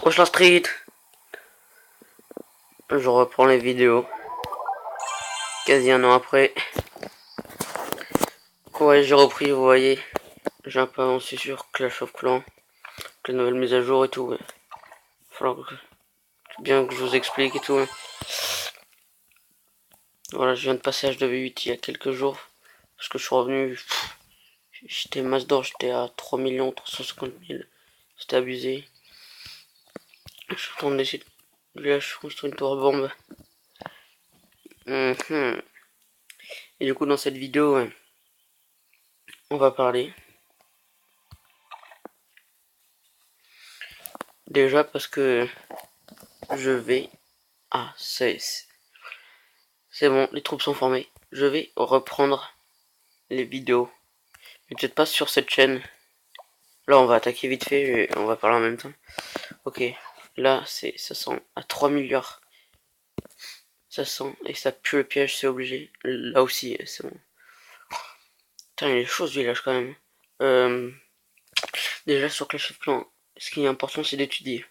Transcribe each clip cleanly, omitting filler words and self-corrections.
Wesh la street. Je reprends les vidéos. Quasi un an après. Ouais, j'ai repris, vous voyez. J'ai un peu avancé sur Clash of Clans. Avec les nouvelles mises à jour et tout. Ouais. Falloir bien que je vous explique et tout. Ouais. Voilà, je viens de passer HW8 il y a quelques jours. Parce que je suis revenu. J'étais masse d'or, j'étais à 3 350 000. C'était abusé. Je suis en train d'essayer de lâcher construire une tour bombe. Et du coup, dans cette vidéo, ouais, on va parler. Déjà parce que je vais. Ah, c'est bon, les troupes sont formées. Je vais reprendre les vidéos. Mais peut-être pas sur cette chaîne. Là, on va attaquer vite fait et on va parler en même temps. Ok, là, ça sent à 3 milliards. Ça sent et ça pue le piège, c'est obligé. Là aussi, c'est bon. Putain, il y a des choses du village quand même. Déjà, sur Clash of Clans, ce qui est important, c'est d'étudier.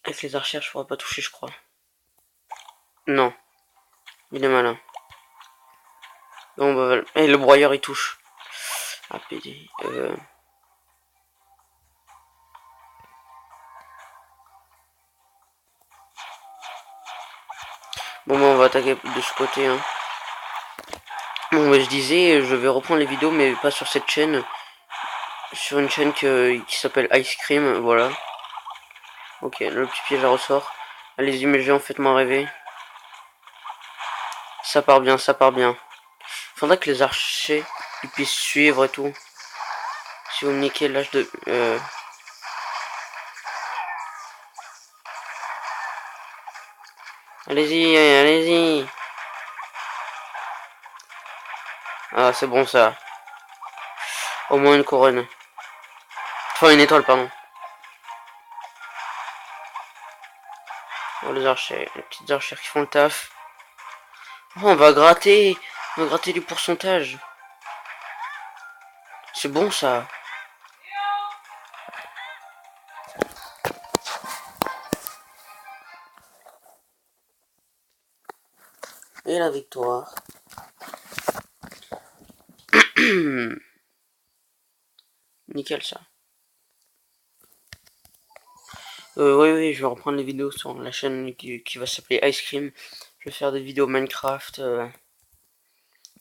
Avec les archères, je pourrais pas toucher, je crois. Non, il est malin. Bon, bah, et le broyeur, il touche. Ah, PD. Bon, bah, on va attaquer de ce côté, hein. Bon, bah, je disais, je vais reprendre les vidéos, mais pas sur cette chaîne. Sur une chaîne qui s'appelle Ice Cream, voilà. Ok, le petit piège à ressort. Allez-y, mes géants, faites-moi rêver. Ça part bien, ça part bien. Faudrait que les archers ils puissent suivre et tout. Si vous me niquez l'âge de... Allez-y, allez-y. Ah, c'est bon ça. Au moins une couronne. Enfin, une étoile, pardon. Oh, les archers, les petites archères qui font le taf. Oh, on va gratter. On va gratter du pourcentage. C'est bon ça. Et la victoire. Nickel ça. Oui, je vais reprendre les vidéos sur la chaîne qui va s'appeler Ice Cream. Je vais faire des vidéos Minecraft,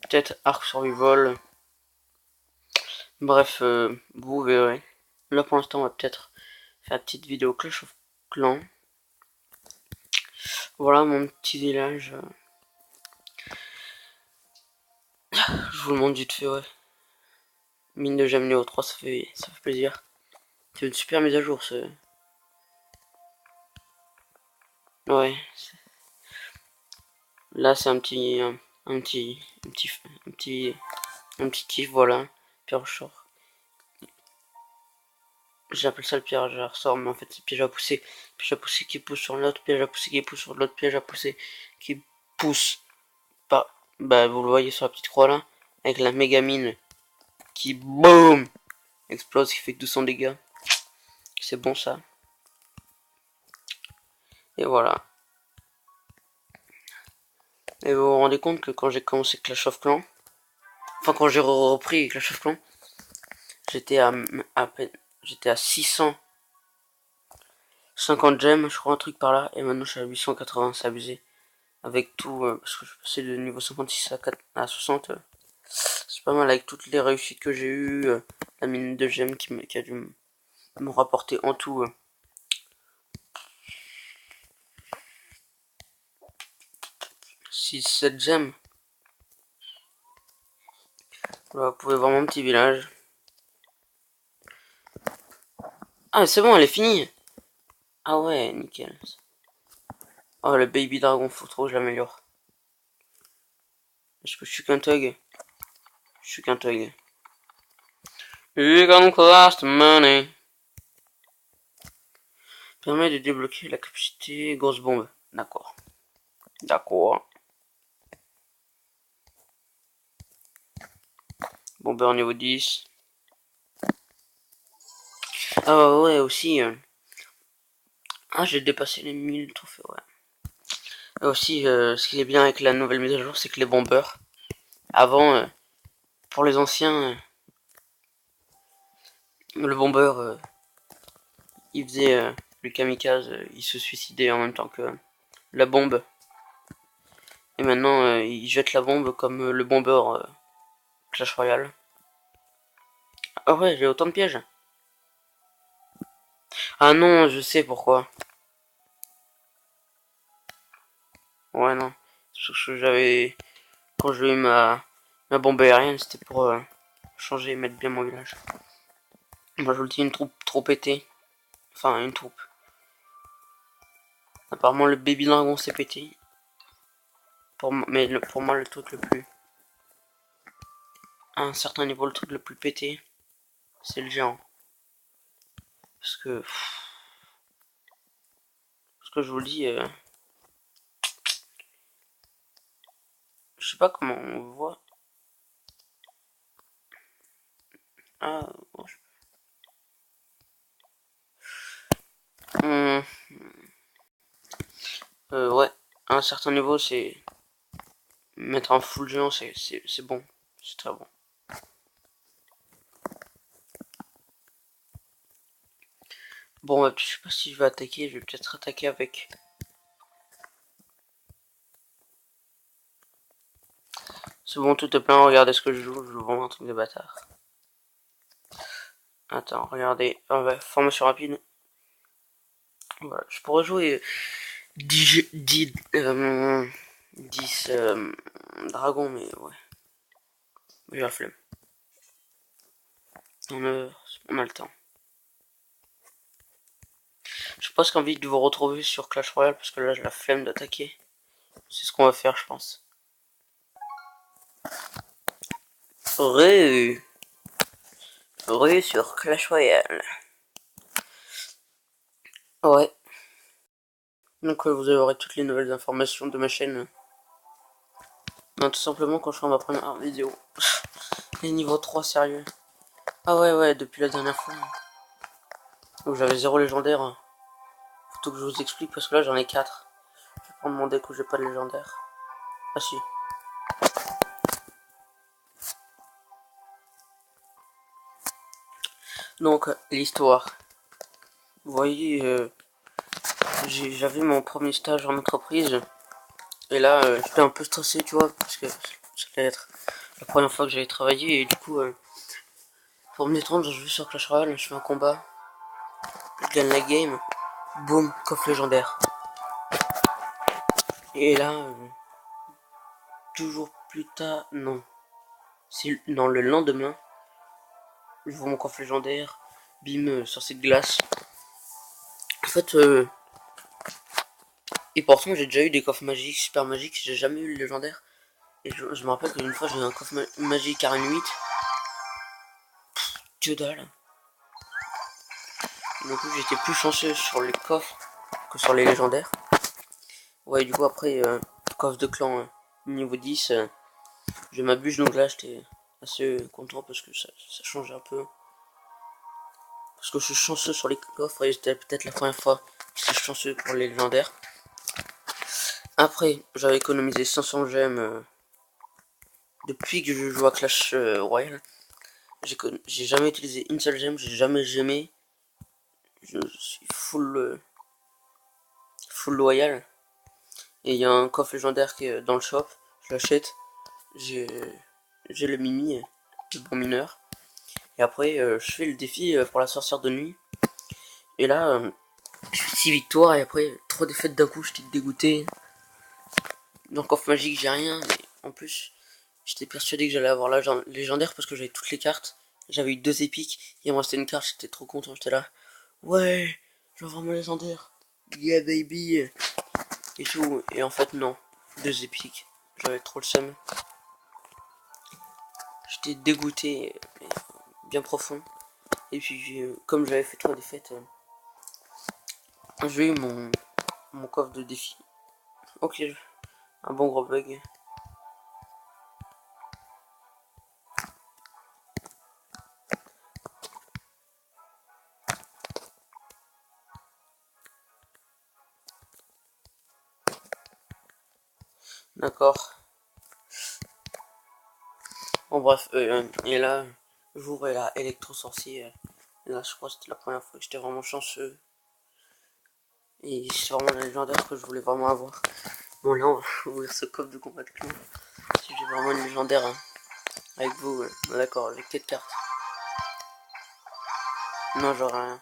peut-être Ark Survival. Bref, vous verrez. Là pour l'instant, on va peut-être faire une petite vidéo Clash of Clans. Voilà mon petit village. Je vous le montre vite fait, ouais. Mine de gemme niveau 3, ça fait plaisir. C'est une super mise à jour, ce. Ouais. Là, c'est un petit kiff, voilà. Pierre ressort. J'appelle ça le piège à ressort, mais en fait, c'est piège à pousser. Piège à pousser qui pousse sur l'autre, piège à pousser qui pousse sur l'autre, piège à pousser qui pousse pas. Bah, vous le voyez sur la petite croix là, avec la méga mine qui boum explose, qui fait 200 dégâts. C'est bon ça. Et voilà. Et vous vous rendez compte que quand j'ai commencé Clash of Clans, enfin quand j'ai repris Clash of Clans, j'étais à peine, j'étais à 650 gemmes, je crois un truc par là, et maintenant je suis à 880, c'est abusé. Avec tout, parce que je suis passé de niveau 56 à 60, c'est pas mal avec toutes les réussites que j'ai eues, la mine de gemmes qui a dû me rapporter en tout 6-7 gemmes. Voilà, vous pouvez voir mon petit village. Ah, c'est bon, elle est finie. Ah ouais, nickel. Oh, le baby dragon, faut trop que je l'améliore. Parce que je suis qu'un thug. Je suis qu'un thug. You can cost money. Permet de débloquer la capacité grosse bombe. D'accord. D'accord. Bomber niveau 10. Ah ouais, aussi. Ah, j'ai dépassé les 1000 trophées, ouais. Et aussi, ce qui est bien avec la nouvelle mise à jour, c'est que les bombeurs. Avant, pour les anciens, le bombeur, il faisait le kamikaze, il se suicidait en même temps que la bombe. Et maintenant, il jette la bombe comme le bombeur Clash Royale. Ah ouais, j'ai autant de pièges. Ah non, je sais pourquoi. Ouais, non. Parce que j'avais... Quand j'ai eu ma bombe aérienne, c'était pour changer et mettre bien mon village. Moi, je vous le dis, une troupe trop pétée. Enfin, une troupe. Apparemment, le baby dragon s'est pété. Mais pour moi, le truc le plus... À un certain niveau, le truc le plus pété, c'est le géant. Parce que... Parce que je vous le dis... je sais pas comment on voit. Ah, bon, ouais, à un certain niveau, c'est... Mettre un full géant, c'est bon. C'est très bon. Bon, je sais pas si je vais attaquer. Je vais peut-être attaquer avec... C'est bon, tout est plein. Regardez ce que je joue. Je joue vraiment un truc de bâtard. Attends, regardez. Ah ouais, formation rapide. Voilà, je pourrais jouer 10 dragons, mais ouais. J'ai la flemme. On a le temps. J'ai presque envie de vous retrouver sur Clash Royale parce que là j'ai la flemme d'attaquer. C'est ce qu'on va faire, je pense. Ré sur Clash Royale. Ouais. Donc vous aurez toutes les nouvelles informations de ma chaîne. Non, tout simplement quand je ferai ma première vidéo. Les niveaux 3 sérieux. Ah ouais, depuis la dernière fois. Donc j'avais 0 légendaire. Faut que je vous explique parce que là j'en ai 4. Je vais prendre mon deck où j'ai pas de légendaire. Ah si. Donc l'histoire. Vous voyez, j'avais mon premier stage en entreprise. Et là j'étais un peu stressé, tu vois, parce que ça allait être la première fois que j'allais travailler. Et du coup, pour me détendre, je joue sur Clash Royale, je fais un combat. Je gagne la game. Boum, coffre légendaire. Et là, toujours plus tard, non. Non, le lendemain, je vois mon coffre légendaire, bim, sur cette glace. En fait, et pourtant j'ai déjà eu des coffres magiques, super magiques, j'ai jamais eu le légendaire. Et je me rappelle qu'une fois j'ai eu un coffre magique Arène 8. Que dalle. Du coup j'étais plus chanceux sur les coffres que sur les légendaires. Ouais, du coup après, coffre de clan niveau 10, je m'abuse, donc là j'étais assez content parce que ça change un peu. Parce que je suis chanceux sur les coffres et c'était peut-être la première fois que je suis chanceux pour les légendaires. Après, j'avais économisé 500 gemmes depuis que je joue à Clash Royale. J'ai jamais utilisé une seule gemme, j'ai jamais gemé. Je suis full loyal. Et il y a un coffre légendaire qui est dans le shop, je l'achète. J'ai le mimi, le bon mineur. Et après, je fais le défi pour la sorcière de nuit. Et là, je fais 6 victoires et après 3 défaites d'un coup, j'étais dégoûté. Dans le coffre magique, j'ai rien, mais en plus, j'étais persuadé que j'allais avoir la légendaire parce que j'avais toutes les cartes. J'avais eu 2 épiques, il me restait une carte, j'étais trop content, j'étais là. Ouais, je vais avoir mon légendaire. Yeah baby. Et tout. Et en fait, non. 2 épiques. J'avais trop le seum. J'étais dégoûté, bien profond. Et puis, comme j'avais fait 3 défaites, j'ai eu mon coffre de défi. Ok, un bon gros bug. D'accord. Bon bref, et là, j'ouvre la électro-sorcier. Là, je crois que c'était la première fois que j'étais vraiment chanceux. Et c'est vraiment la légendaire que je voulais vraiment avoir. Bon là, on va ouvrir ce coffre de combat de clan. Si j'ai vraiment une légendaire hein, avec vous, d'accord, avec quelle carte? Non, genre rien.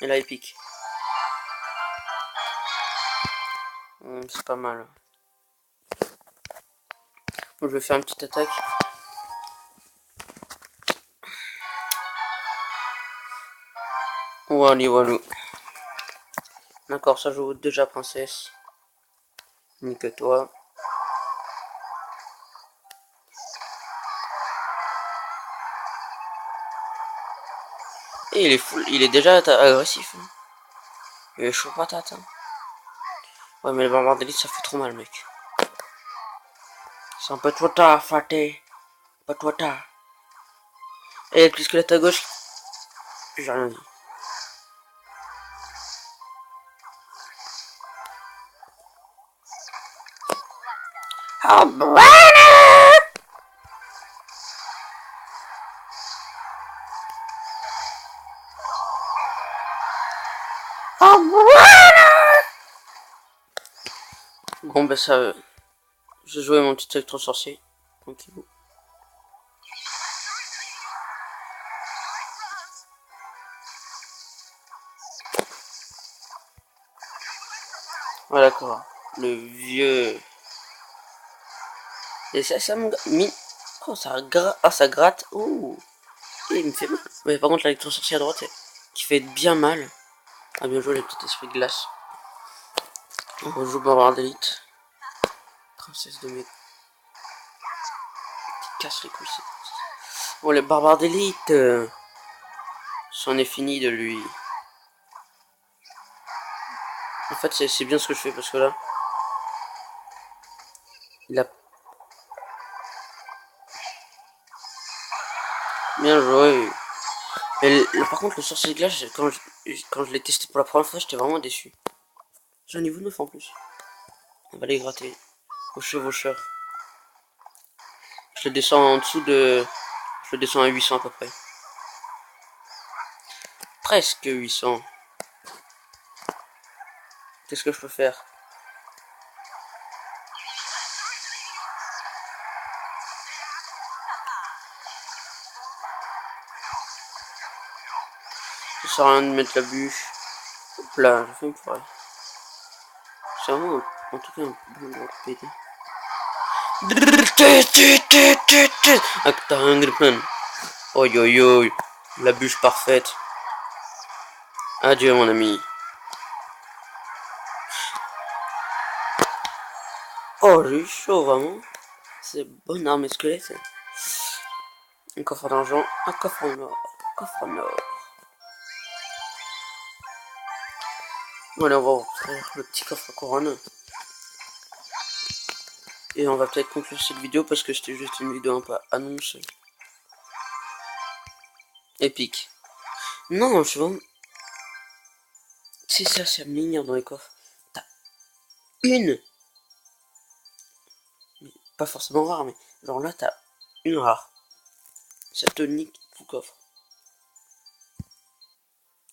Et là, épique. C'est pas mal. Bon, je vais faire une petite attaque. Wally walou. D'accord, ça joue déjà princesse. Nique-toi. Et il est fou, il est déjà agressif. Hein. Il est chaud patate. Hein. Ouais, mais le barbare d'élite, ça fait trop mal, mec. C'est un peu trop tard, Faté. Pas trop tard. Et le squelette à gauche. J'ai rien dit. Ah, bueno! Ah, bueno! Bon, ben ça. J'ai joué mon petit électro-sorcier. Tranquille. Ouais, d'accord. Le vieux. Et ça me. Oh, ça gratte. Ouh. Et il me fait mal. Mais par contre, l'électro-sorcier à droite, qui fait bien mal. Ah, bien joué, les petits esprits de glace. On rejoue barbare d'élite. Princesse de mes. Qui casse les couilles. Bon, les barbares d'élite. C'en est fini de lui. En fait, c'est bien ce que je fais parce que là. Il a. Bien joué. Mais par contre, le sorcier de glace, quand je l'ai testé pour la première fois, j'étais vraiment déçu. J'ai un niveau 9 en plus. On va les gratter. Au chevaucheur. Je le descends en dessous de. Je le descends à 800 à peu près. Presque 800. Qu'est-ce que je peux faire? Ça sert à rien de mettre la bûche. Hop là, j'ai fait une forêt. C'est vraiment en tout cas un bon endroit pour péter. Acte Oi oi oi. La bûche parfaite. Adieu mon ami. Oh j'ai eu chaud vraiment. C'est bonne arme squelette. Un coffre d'argent, un coffre en or, un coffre en or. Bon allez on va ouvrir le petit coffre à couronne. Et on va peut-être conclure cette vidéo parce que c'était juste une vidéo un peu annonce. Épique. Non, je suis vraiment... C'est ça, c'est à me dans les coffres. T'as une. Pas forcément rare, mais genre là t'as une rare. Ça te nique tout coffre.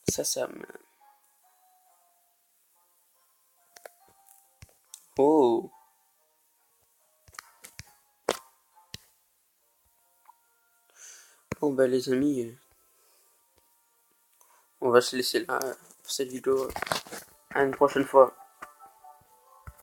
Ça me... Oh. Bon bah les amis, on va se laisser là pour cette vidéo. À une prochaine fois.